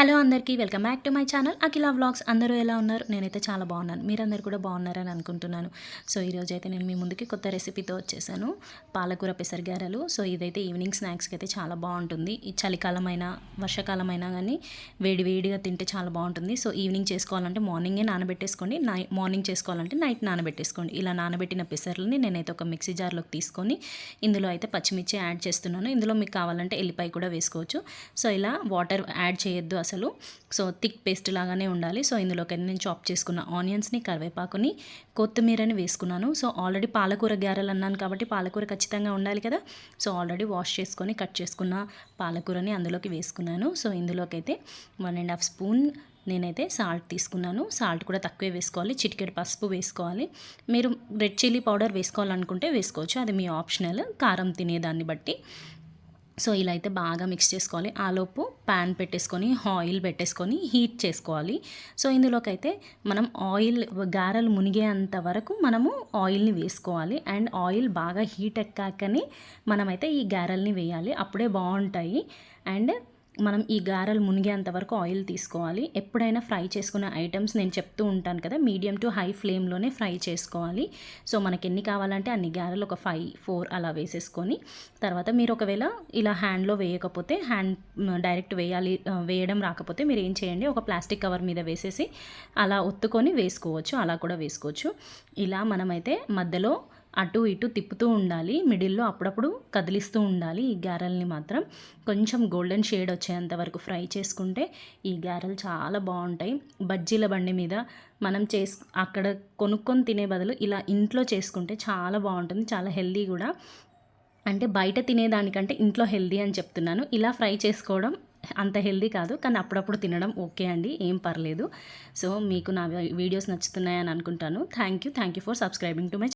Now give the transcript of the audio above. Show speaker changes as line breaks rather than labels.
Hello అందరికీ welcome back to my channel Akhila vlogs. అందరూ ఎలా ఉన్నారు? నేనైతే చాలా బాగున్నాను. మీరందరూ కూడా బాగున్నారని అనుకుంటున్నాను. సో ఈరోజు అయితే నేను మీ ముందుకి కొత్త రెసిపీతో వచ్చేసాను, పాలకూర పెసరగారెలు. సో ఇదైతే ఈవినింగ్ స్నాక్స్కి అయితే చాలా బాగుంటుంది. ఈ చలికాలమైనా వర్షాకాలమైనా కానీ వేడిగా తింటే చాలా బాగుంటుంది. సో ఈవినింగ్ చేసుకోవాలంటే మార్నింగే నానబెట్టేసుకోండి, మార్నింగ్ చేసుకోవాలంటే నైట్ నానబెట్టేసుకోండి. ఇలా నానబెట్టిన పెసర్లని నేనైతే ఒక మిక్సీ జార్లోకి తీసుకొని ఇందులో అయితే పచ్చిమిర్చి యాడ్ చేస్తున్నాను. ఇందులో మీకు కావాలంటే ఎల్లిపాయ కూడా వేసుకోవచ్చు. సో ఇలా వాటర్ యాడ్ చేయొద్దు అసలు. సో థిక్ పేస్ట్ లాగానే ఉండాలి. సో ఇందులోకి నేను చాప్ చేసుకున్న ఆనియన్స్ని, కరివేపాకుని, కొత్తిమీరని వేసుకున్నాను. సో ఆల్రెడీ పాలకూర గారెలు అన్నాను కాబట్టి పాలకూర ఖచ్చితంగా ఉండాలి కదా. సో ఆల్రెడీ వాష్ చేసుకొని కట్ చేసుకున్న పాలకూరని అందులోకి వేసుకున్నాను. సో ఇందులోకి అయితే 1.5 స్పూన్ నేనైతే సాల్ట్ తీసుకున్నాను. సాల్ట్ కూడా తక్కువే వేసుకోవాలి. చిటికెడు పసుపు వేసుకోవాలి. మీరు రెడ్ చిల్లీ పౌడర్ వేసుకోవాలనుకుంటే వేసుకోవచ్చు, అది మీ ఆప్షనల్, కారం తినేదాన్ని బట్టి. సో ఇలా అయితే బాగా మిక్స్ చేసుకోవాలి. ఆలోపు ప్యాన్ పెట్టేసుకొని ఆయిల్ పెట్టేసుకొని హీట్ చేసుకోవాలి. సో ఇందులోకి అయితే మనం ఆయిల్ గారెలు మునిగేంత వరకు మనము ఆయిల్ని వేసుకోవాలి. అండ్ ఆయిల్ బాగా హీట్ ఎక్కాకనే మనమైతే ఈ గారెల్ని వేయాలి, అప్పుడే బాగుంటాయి. అండ్ మనం ఈ గారెలు మునిగేంత వరకు ఆయిల్ తీసుకోవాలి. ఎప్పుడైనా ఫ్రై చేసుకునే ఐటమ్స్ నేను చెప్తూ ఉంటాను కదా, మీడియం టు హై ఫ్లేమ్లోనే ఫ్రై చేసుకోవాలి. సో మనకి ఎన్ని కావాలంటే అన్ని గారెలు ఒక 5-4 అలా వేసేసుకొని, తర్వాత మీరు ఒకవేళ ఇలా హ్యాండ్లో వేయకపోతే, డైరెక్ట్ వేయడం రాకపోతే మీరు ఏం చేయండి, ఒక ప్లాస్టిక్ కవర్ మీద వేసేసి అలా ఒత్తుకొని వేసుకోవచ్చు, అలా కూడా వేసుకోవచ్చు. ఇలా మనమైతే మధ్యలో అటు ఇటు తిప్పుతూ ఉండాలి, మిడిల్లో అప్పుడప్పుడు కదిలిస్తూ ఉండాలి. ఈ గారెల్ని మాత్రం కొంచెం గోల్డెన్ షేడ్ వచ్చేంత వరకు ఫ్రై చేసుకుంటే ఈ గారెలు చాలా బాగుంటాయి. బజ్జీల బండి మీద మనం అక్కడ కొనుక్కొని తినే బదులు ఇలా ఇంట్లో చేసుకుంటే చాలా బాగుంటుంది, చాలా హెల్దీ కూడా. అంటే బయట తినేదానికంటే ఇంట్లో హెల్దీ అని చెప్తున్నాను. ఇలా ఫ్రై చేసుకోవడం అంత హెల్దీ కాదు, కానీ అప్పుడప్పుడు తినడం ఓకే అండి, ఏం పర్లేదు. సో మీకు నా వీడియోస్ నచ్చుతున్నాయని అనుకుంటాను. Thank you for subscribing to my